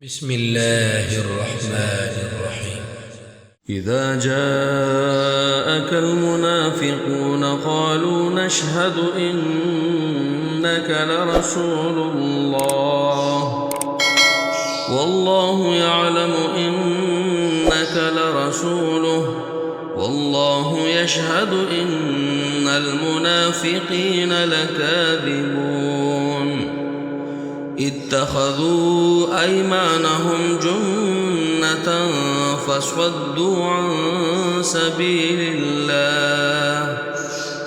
بسم الله الرحمن الرحيم. إذا جاءك المنافقون قالوا نشهد إنك لرسول الله والله يعلم إنك لرسوله والله يشهد إن المنافقين لكاذبون اتخذوا أيمانهم جنة فصدوا عن سبيل الله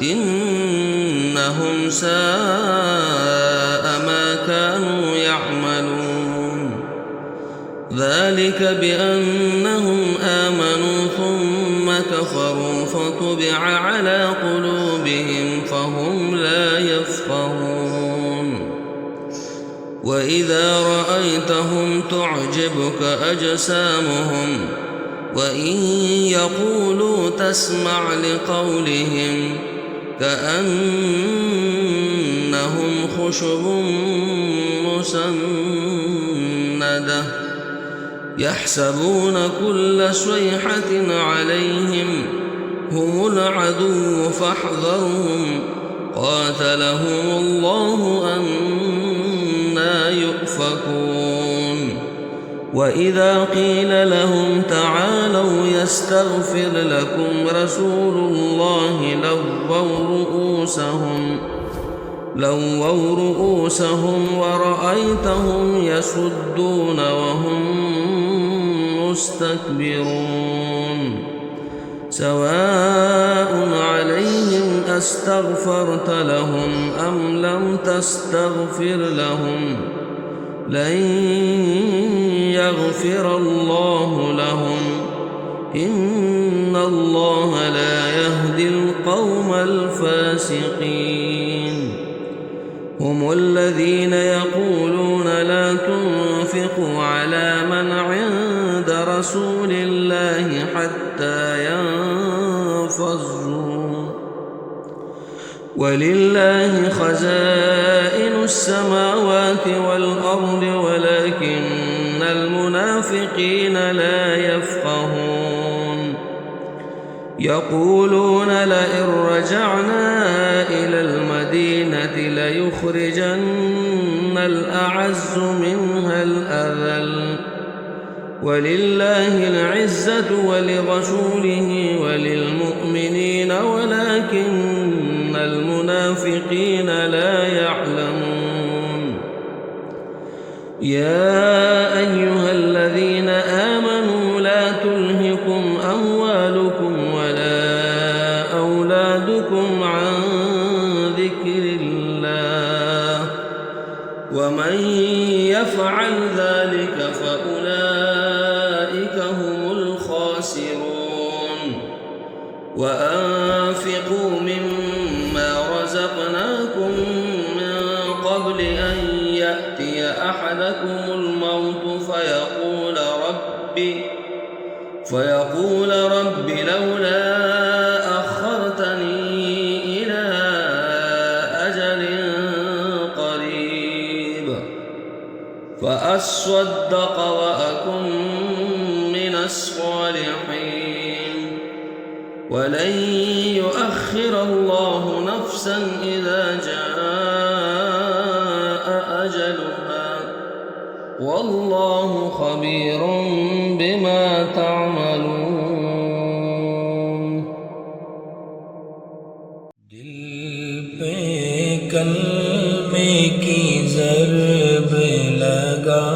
إنهم ساء ما كانوا يعملون ذلك بأنهم آمنوا ثم كفروا فطبع على قلوبهم فهم لا يفقهون وإذا رأيتهم تعجبك أجسامهم وإن يقولوا تسمع لقولهم كأنهم خشب مسندة يحسبون كل صيحة عليهم هم العدو فاحذرهم قاتلهم الله أنى يؤفكون وإذا قيل لهم تعالوا يستغفر لكم رسول الله لووا رؤوسهم ورأيتهم يصدون وهم مستكبرون سواء عليهم أستغفرت لهم أم لم تستغفر لهم لن يغفر الله لهم إن الله لا يهدي القوم الفاسقين هم الذين يقولون لا تنفقوا على من عند رسول الله حتى ينفضوا ولله خزائن السماوات والأرض ولكن المنافقين لا يفقهون يقولون لئن رجعنا إلى المدينة ليخرجن الأعز منها الأذل ولله العزة ولرسوله وللمؤمنين ولكن المنافقين لا يعلمون يا أيها الذين آمنوا لا تلهكم أموالكم ولا أولادكم عن ذكر الله ومن يفعل ذلك فأولئك هم الخاسرون وأنفقوا مما رزقناكم من قبل أن يأتي أحدكم الموت فيقول رب لولا أخرتني إلى أجل قريب فأصدق وأكن من الصالحين ولن يؤخر الله نفسا إذا جاء أجلها والله خبير بما تعملون दिल पे कलमे की ज़रब लगा